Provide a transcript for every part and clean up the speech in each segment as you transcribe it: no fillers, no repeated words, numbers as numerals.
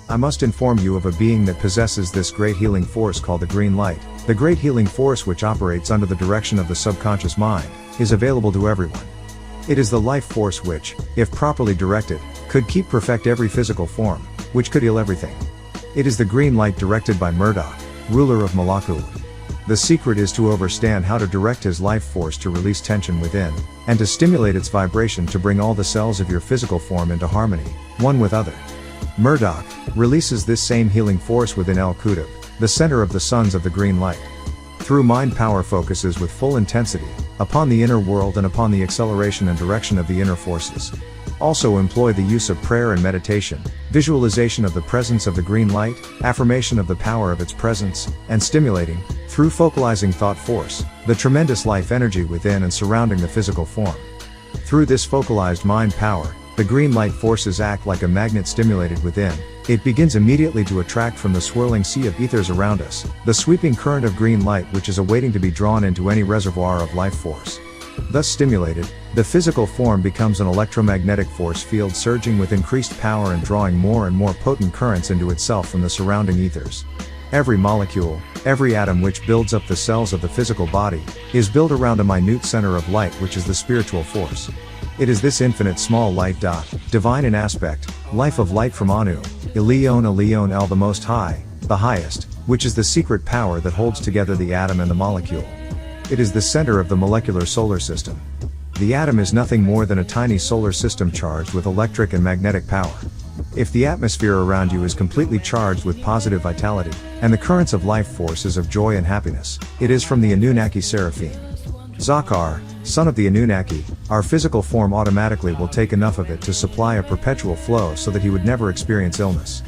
I must inform you of a being that possesses this great healing force called the green light. The great healing force, which operates under the direction of the subconscious mind, is available to everyone. It is the life force which, if properly directed, could perfect every physical form, which could heal everything. It is the green light directed by Murdoch, ruler of Malakul. The secret is to understand how to direct his life force to release tension within, and to stimulate its vibration to bring all the cells of your physical form into harmony, one with other. Murdoch releases this same healing force within El Qutb, the center of the sons of the green light. Through mind power focuses with full intensity upon the inner world and upon the acceleration and direction of the inner forces. Also employ the use of prayer and meditation, visualization of the presence of the green light, affirmation of the power of its presence, and stimulating, through focalizing thought force, the tremendous life energy within and surrounding the physical form. Through this focalized mind power, the green light forces act like a magnet stimulated within. It begins immediately to attract from the swirling sea of ethers around us, the sweeping current of green light which is awaiting to be drawn into any reservoir of life force. Thus stimulated, the physical form becomes an electromagnetic force field surging with increased power and drawing more and more potent currents into itself from the surrounding ethers. Every molecule, every atom which builds up the cells of the physical body, is built around a minute center of light which is the spiritual force. It is this infinite small light divine in aspect, life of light from Anu, Elion El, the Most High, the highest, which is the secret power that holds together the atom and the molecule. It is the center of the molecular solar system. The atom is nothing more than a tiny solar system charged with electric and magnetic power. If the atmosphere around you is completely charged with positive vitality, and the currents of life forces of joy and happiness, it is from the Anunnaki Seraphim. Zakar, son of the Anunnaki, our physical form automatically will take enough of it to supply a perpetual flow so that he would never experience illness.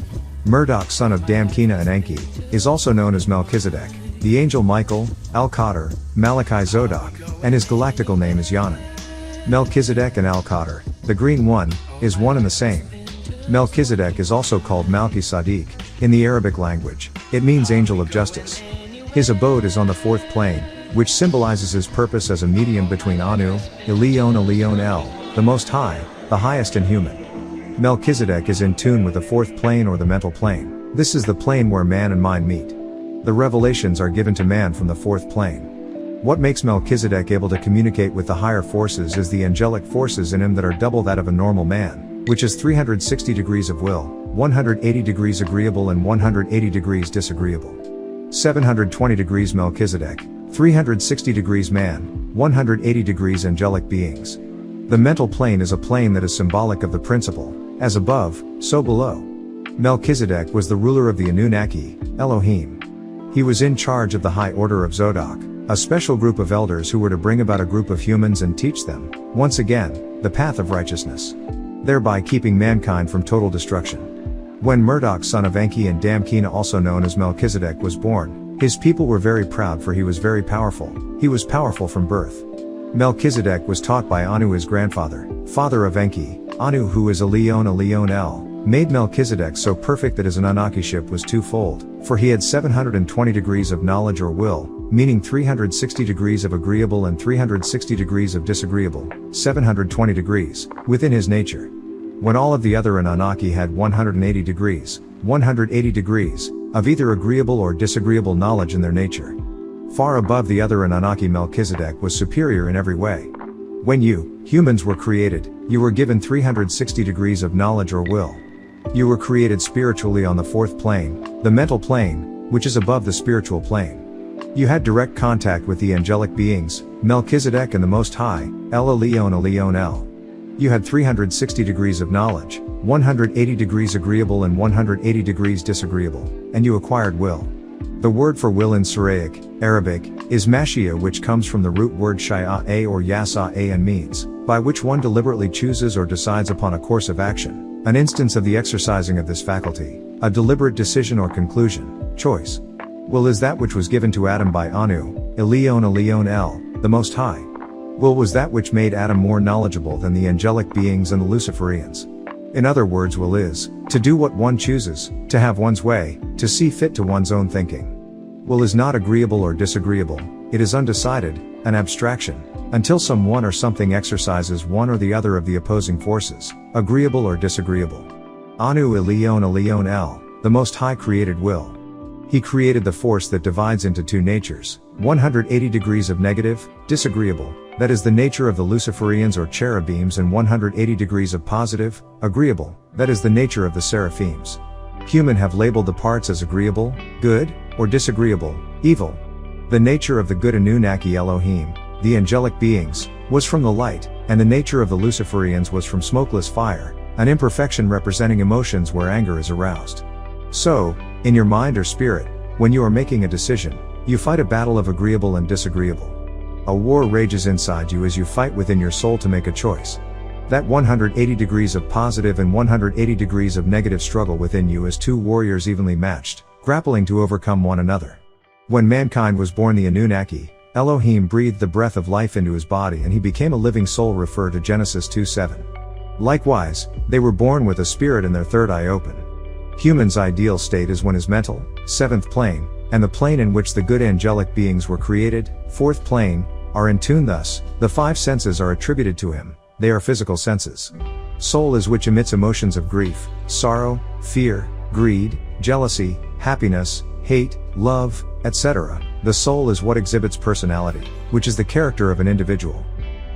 Murdoch, son of Damkina and Enki, is also known as Melchizedek, the angel Michael, Al-Qadr, Malachi Zodok, and his galactical name is Yanan. Melchizedek and Al-Qadr, the green one, is one and the same. Melchizedek is also called Malki Sadiq, in the Arabic language. It means angel of justice. His abode is on the fourth plane, which symbolizes his purpose as a medium between Anu, Elion El, the Most High, the highest and human. Melchizedek is in tune with the fourth plane or the mental plane. This is the plane where man and mind meet. The revelations are given to man from the fourth plane. What makes Melchizedek able to communicate with the higher forces is the angelic forces in him that are double that of a normal man, which is 360 degrees of will, 180 degrees agreeable and 180 degrees disagreeable. 720 degrees Melchizedek, 360 degrees man, 180 degrees angelic beings. The mental plane is a plane that is symbolic of the principle, as above, so below. Melchizedek was the ruler of the Anunnaki, Elohim. He was in charge of the High Order of Zodok, a special group of elders who were to bring about a group of humans and teach them, once again, the path of righteousness, thereby keeping mankind from total destruction. When Murdoch, son of Enki and Damkina, also known as Melchizedek, was born, his people were very proud, for he was very powerful. He was powerful from birth. Melchizedek was taught by Anu, his grandfather, father of Enki. Anu, who is Elion El, made Melchizedek so perfect that his Anunnaki-ship was twofold, for he had 720 degrees of knowledge or will, meaning 360 degrees of agreeable and 360 degrees of disagreeable, 720 degrees, within his nature. When all of the other Anunnaki had 180 degrees, 180 degrees, of either agreeable or disagreeable knowledge in their nature. Far above the other Anunnaki, Melchizedek was superior in every way. When you, humans, were created, you were given 360 degrees of knowledge or will. You were created spiritually on the fourth plane, the mental plane, which is above the spiritual plane. You had direct contact with the angelic beings, Melchizedek and the Most High, El Elion El. You had 360 degrees of knowledge, 180 degrees agreeable and 180 degrees disagreeable, and you acquired will. The word for will in Syriac, Arabic, is mashia, which comes from the root word shay'a or yasa and means, by which one deliberately chooses or decides upon a course of action. An instance of the exercising of this faculty, a deliberate decision or conclusion, choice. Will is that which was given to Adam by Anu, Elion El, the Most High. Will was that which made Adam more knowledgeable than the angelic beings and the Luciferians. In other words, will is to do what one chooses, to have one's way, to see fit to one's own thinking. Will is not agreeable or disagreeable, it is undecided, an abstraction, until someone or something exercises one or the other of the opposing forces, agreeable or disagreeable. Anu Elion El, the Most High created will. He created the force that divides into two natures, 180 degrees of negative, disagreeable, that is the nature of the Luciferians or cherubims, and 180 degrees of positive, agreeable, that is the nature of the seraphims. Human have labeled the parts as agreeable, good, or disagreeable, evil. The nature of the good Anunnaki Elohim, the angelic beings, was from the light, and the nature of the Luciferians was from smokeless fire, an imperfection representing emotions where anger is aroused. So, in your mind or spirit, when you are making a decision, you fight a battle of agreeable and disagreeable. A war rages inside you as you fight within your soul to make a choice. That 180 degrees of positive and 180 degrees of negative struggle within you as two warriors evenly matched, grappling to overcome one another. When mankind was born, the Anunnaki, Elohim breathed the breath of life into his body and he became a living soul, refer to Genesis 2:7. Likewise, they were born with a spirit and their third eye open. Human's ideal state is when his mental, seventh plane, and the plane in which the good angelic beings were created, fourth plane, are in tune. Thus, the five senses are attributed to him. They are physical senses. Soul is which emits emotions of grief, sorrow, fear, greed, jealousy, happiness, hate, love, etc. The soul is what exhibits personality, which is the character of an individual.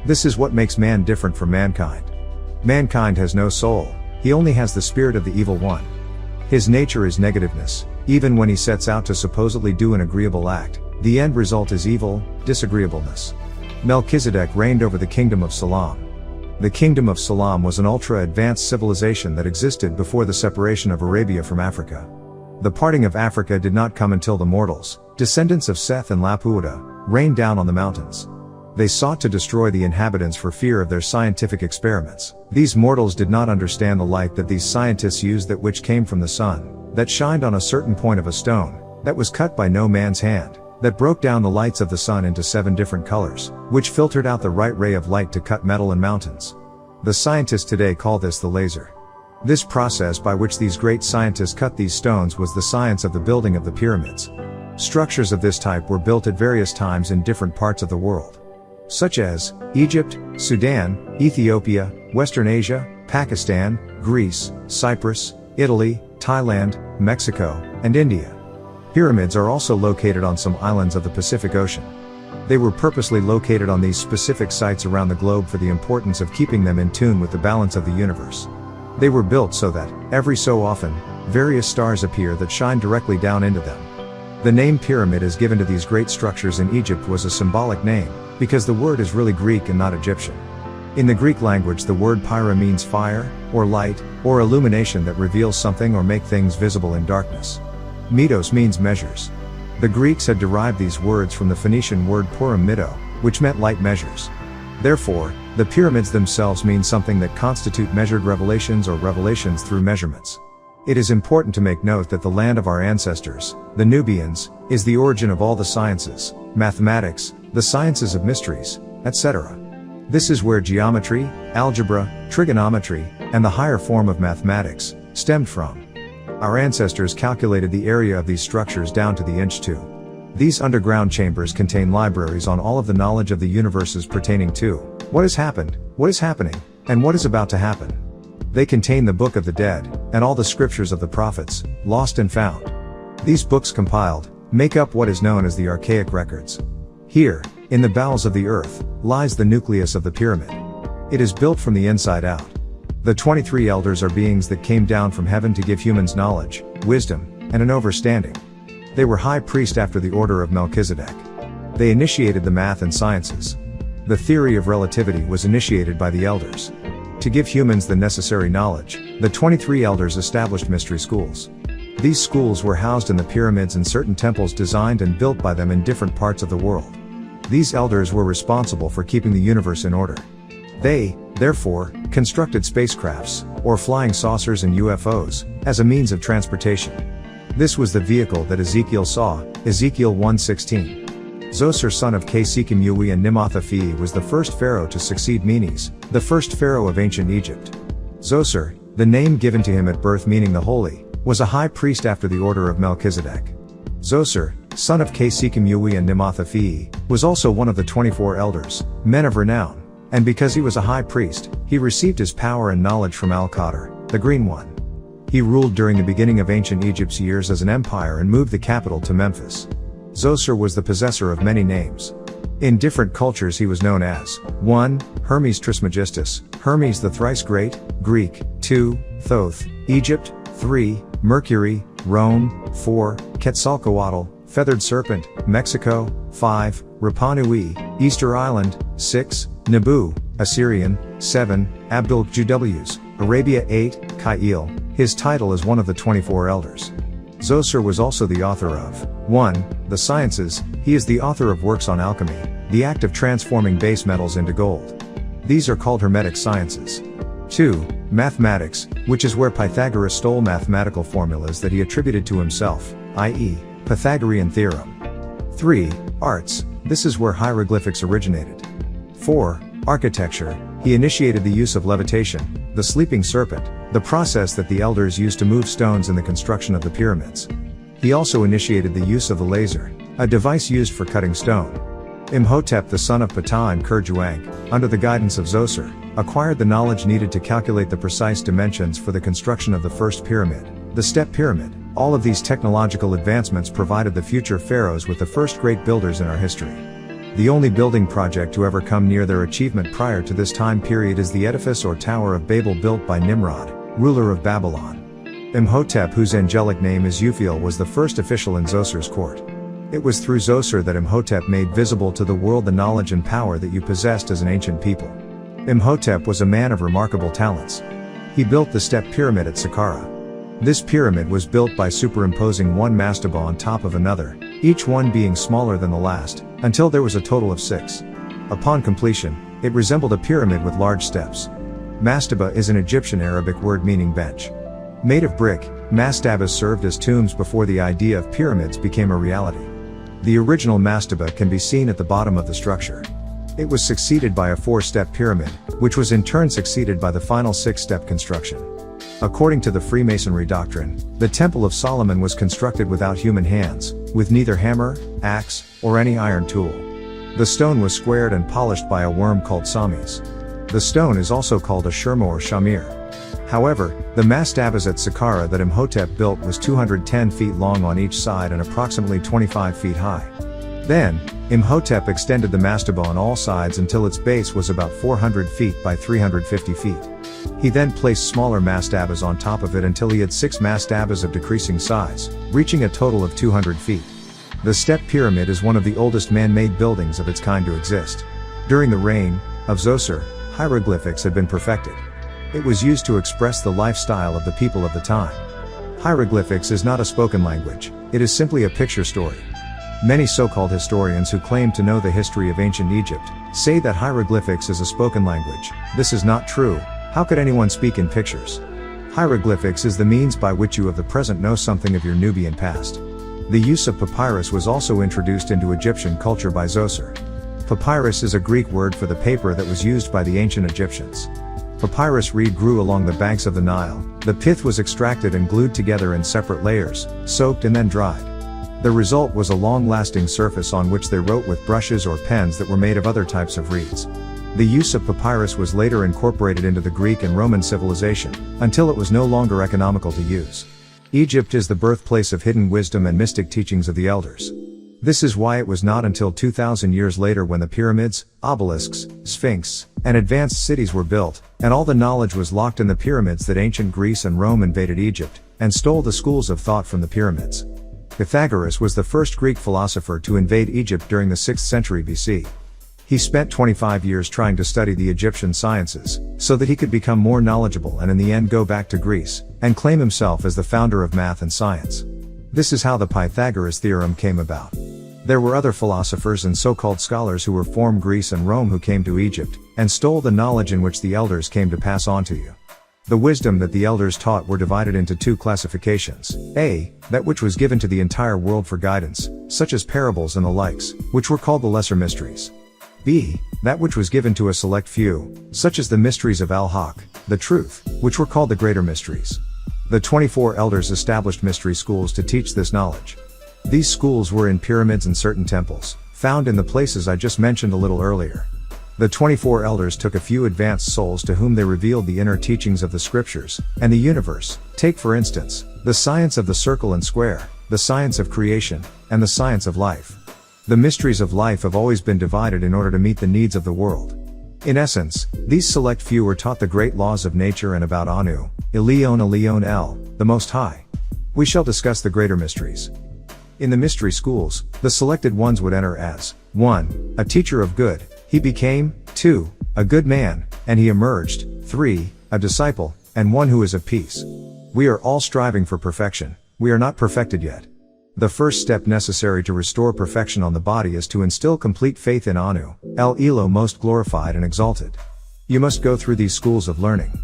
This is what makes man different from mankind. Mankind has no soul, he only has the spirit of the evil one. His nature is negativeness. Even when he sets out to supposedly do an agreeable act, the end result is evil, disagreeableness. Melchizedek reigned over the kingdom of Salam. The kingdom of Salam was an ultra-advanced civilization that existed before the separation of Arabia from Africa. The parting of Africa did not come until the mortals, descendants of Seth and Laputa, rained down on the mountains. They sought to destroy the inhabitants for fear of their scientific experiments. These mortals did not understand the light that these scientists used, that which came from the sun, that shined on a certain point of a stone, that was cut by no man's hand, that broke down the lights of the sun into 7 different colors, which filtered out the right ray of light to cut metal and mountains. The scientists today call this the laser. This process by which these great scientists cut these stones was the science of the building of the pyramids. Structures of this type were built at various times in different parts of the world, such as Egypt, Sudan, Ethiopia, Western Asia, Pakistan, Greece, Cyprus, Italy, Thailand, Mexico, and India. Pyramids are also located on some islands of the Pacific Ocean. They were purposely located on these specific sites around the globe for the importance of keeping them in tune with the balance of the universe. They were built so that, every so often, various stars appear that shine directly down into them. The name pyramid is given to these great structures in Egypt was a symbolic name, because the word is really Greek and not Egyptian. In the Greek language, the word pyra means fire, or light, or illumination that reveals something or make things visible in darkness. Mitos means measures. The Greeks had derived these words from the Phoenician word purim mido, which meant light measures. Therefore, the pyramids themselves mean something that constitute measured revelations or revelations through measurements. It is important to make note that the land of our ancestors, the Nubians, is the origin of all the sciences, mathematics, the sciences of mysteries, etc. This is where geometry, algebra, trigonometry, and the higher form of mathematics stemmed from. Our ancestors calculated the area of these structures down to the inch too. These underground chambers contain libraries on all of the knowledge of the universes pertaining to what has happened, what is happening, and what is about to happen. They contain the Book of the Dead, and all the scriptures of the prophets, lost and found. These books compiled, make up what is known as the archaic records. Here, in the bowels of the earth, lies the nucleus of the pyramid. It is built from the inside out. The 23 elders are beings that came down from heaven to give humans knowledge, wisdom, and an understanding. They were high priest after the order of Melchizedek. They initiated the math and sciences. The theory of relativity was initiated by the elders. To give humans the necessary knowledge, the 23 elders established mystery schools. These schools were housed in the pyramids and certain temples designed and built by them in different parts of the world. These elders were responsible for keeping the universe in order. They, therefore, constructed spacecrafts, or flying saucers and UFOs, as a means of transportation. This was the vehicle that Ezekiel saw, Ezekiel 1:16. Zoser son of K-Sekim-Yui and Nimotha-Fi was the first pharaoh to succeed Menes, the first pharaoh of ancient Egypt. Zoser, the name given to him at birth meaning the holy, was a high priest after the order of Melchizedek. Zoser, son of K-Sekim-Yui and Nimotha-Fi, was also one of the 24 elders, men of renown, and because he was a high priest, he received his power and knowledge from Al-Qadr, the Green One. He ruled during the beginning of ancient Egypt's years as an empire and moved the capital to Memphis. Zoser was the possessor of many names. In different cultures he was known as 1. Hermes Trismegistus, Hermes the thrice great, Greek, 2. Thoth, Egypt, 3. Mercury, Rome, 4. Quetzalcoatl, feathered serpent, Mexico, 5. Rapa Nui, Easter Island, 6. Nabu, Assyrian, 7. Abdul-Qws, Arabia, 8. Kail, his title is one of the 24 elders. Zoser was also the author of 1. The Sciences. He is the author of works on alchemy, the act of transforming base metals into gold. These are called Hermetic sciences. 2. Mathematics, which is where Pythagoras stole mathematical formulas that he attributed to himself, i.e., Pythagorean theorem. 3. Arts, this is where hieroglyphics originated. 4. Architecture, he initiated the use of levitation, the sleeping serpent, the process that the elders used to move stones in the construction of the pyramids. He also initiated the use of the laser, a device used for cutting stone. Imhotep, the son of Ptah and Ankh, under the guidance of Zoser, acquired the knowledge needed to calculate the precise dimensions for the construction of the first pyramid, the Step Pyramid. All of these technological advancements provided the future pharaohs with the first great builders in our history. The only building project to ever come near their achievement prior to this time period is the edifice or Tower of Babel built by Nimrod, ruler of Babylon. Imhotep, whose angelic name is Uphiel, was the first official in Zoser's court. It was through Zoser that Imhotep made visible to the world the knowledge and power that you possessed as an ancient people. Imhotep was a man of remarkable talents. He built the Step Pyramid at Saqqara. This pyramid was built by superimposing one mastaba on top of another, each one being smaller than the last, until there was a total of 6. Upon completion, it resembled a pyramid with large steps. Mastaba is an Egyptian Arabic word meaning bench. Made of brick, mastabas served as tombs before the idea of pyramids became a reality. The original mastaba can be seen at the bottom of the structure. It was succeeded by a 4-step pyramid, which was in turn succeeded by the final 6-step construction. According to the Freemasonry doctrine, the Temple of Solomon was constructed without human hands, with neither hammer, axe, or any iron tool. The stone was squared and polished by a worm called samis. The stone is also called a shurma or shamir. However, the mastabas at Saqqara that Imhotep built was 210 feet long on each side and approximately 25 feet high. Then, Imhotep extended the mastaba on all sides until its base was about 400 feet by 350 feet. He then placed smaller mastabas on top of it until he had 6 mastabas of decreasing size, reaching a total of 200 feet. The Step Pyramid is one of the oldest man-made buildings of its kind to exist. During the reign of Zoser, hieroglyphics had been perfected. It was used to express the lifestyle of the people of the time. Hieroglyphics is not a spoken language, it is simply a picture story. Many so-called historians who claim to know the history of ancient Egypt say that hieroglyphics is a spoken language. This is not true. How could anyone speak in pictures? Hieroglyphics is the means by which you of the present know something of your Nubian past. The use of papyrus was also introduced into Egyptian culture by Zoser. Papyrus is a Greek word for the paper that was used by the ancient Egyptians. Papyrus reed grew along the banks of the Nile. The pith was extracted and glued together in separate layers, soaked and then dried. The result was a long-lasting surface on which they wrote with brushes or pens that were made of other types of reeds. The use of papyrus was later incorporated into the Greek and Roman civilization, until it was no longer economical to use. Egypt is the birthplace of hidden wisdom and mystic teachings of the elders. This is why it was not until 2,000 years later when the pyramids, obelisks, sphinx, and advanced cities were built, and all the knowledge was locked in the pyramids that ancient Greece and Rome invaded Egypt, and stole the schools of thought from the pyramids. Pythagoras was the first Greek philosopher to invade Egypt during the 6th century BC. He spent 25 years trying to study the Egyptian sciences, so that he could become more knowledgeable and in the end go back to Greece, and claim himself as the founder of math and science. This is how the Pythagoras theorem came about. There were other philosophers and so-called scholars who were from Greece and Rome who came to Egypt, and stole the knowledge in which the elders came to pass on to you. The wisdom that the elders taught were divided into 2 classifications. A, that which was given to the entire world for guidance, such as parables and the likes, which were called the lesser mysteries. B, that which was given to a select few, such as the mysteries of Al-Haq, the truth, which were called the greater mysteries. The 24 elders established mystery schools to teach this knowledge. These schools were in pyramids and certain temples, found in the places I just mentioned a little earlier. The 24 elders took a few advanced souls to whom they revealed the inner teachings of the scriptures and the universe. Take for instance, the science of the circle and square, the science of creation, and the science of life. The mysteries of life have always been divided in order to meet the needs of the world. In essence, these select few were taught the great laws of nature and about Anu, Elion El, the Most High. We shall discuss the greater mysteries. In the mystery schools, the selected ones would enter as 1. A teacher of good, he became, 2. A good man, and he emerged, 3. A disciple, and one who is of peace. We are all striving for perfection, we are not perfected yet. The first step necessary to restore perfection on the body is to instill complete faith in Anu, El Elo most glorified and exalted. You must go through these schools of learning.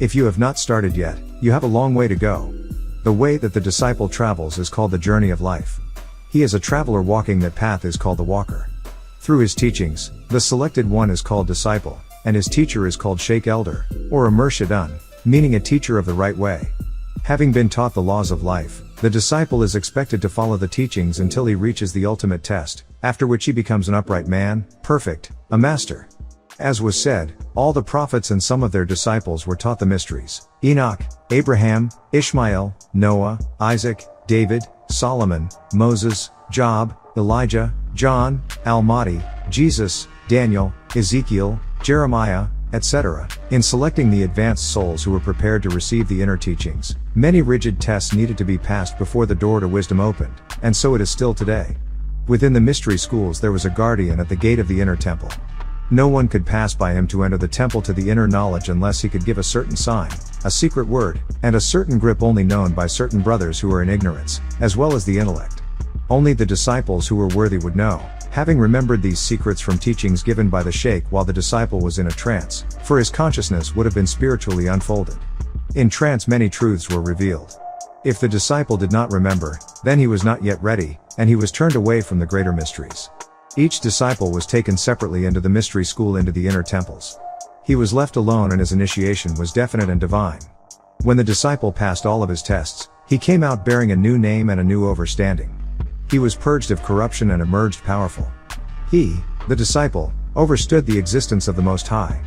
If you have not started yet, you have a long way to go. The way that the disciple travels is called the journey of life. He is a traveler walking that path is called the walker. Through his teachings, the selected one is called disciple, and his teacher is called Sheikh Elder, or a Murshidun, meaning a teacher of the right way. Having been taught the laws of life, the disciple is expected to follow the teachings until he reaches the ultimate test, after which he becomes an upright man, perfect, a master. As was said, all the prophets and some of their disciples were taught the mysteries: Enoch, Abraham, Ishmael, Noah, Isaac, David, Solomon, Moses, Job, Elijah, John, Al-Mahdi, Jesus, Daniel, Ezekiel, Jeremiah, etc. In selecting the advanced souls who were prepared to receive the inner teachings, many rigid tests needed to be passed before the door to wisdom opened, and so it is still today. Within the mystery schools there was a guardian at the gate of the inner temple. No one could pass by him to enter the temple to the inner knowledge unless he could give a certain sign, a secret word, and a certain grip only known by certain brothers who are in ignorance, as well as the intellect. Only the disciples who were worthy would know, having remembered these secrets from teachings given by the Sheikh while the disciple was in a trance, for his consciousness would have been spiritually unfolded. In trance many truths were revealed. If the disciple did not remember, then he was not yet ready, and he was turned away from the greater mysteries. Each disciple was taken separately into the mystery school into the inner temples. He was left alone and his initiation was definite and divine. When the disciple passed all of his tests, he came out bearing a new name and a new overstanding. He was purged of corruption and emerged powerful. He, the disciple, overstood the existence of the Most High.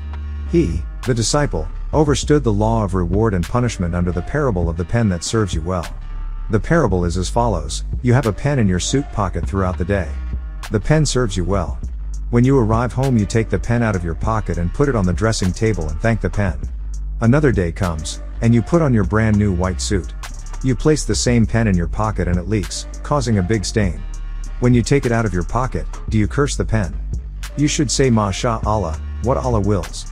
He, the disciple, overstood the law of reward and punishment under the parable of the pen that serves you well. The parable is as follows: you have a pen in your suit pocket throughout the day. The pen serves you well. When you arrive home you take the pen out of your pocket and put it on the dressing table and thank the pen. Another day comes, and you put on your brand new white suit. You place the same pen in your pocket and it leaks, causing a big stain. When you take it out of your pocket, do you curse the pen? You should say Masha Allah, what Allah wills.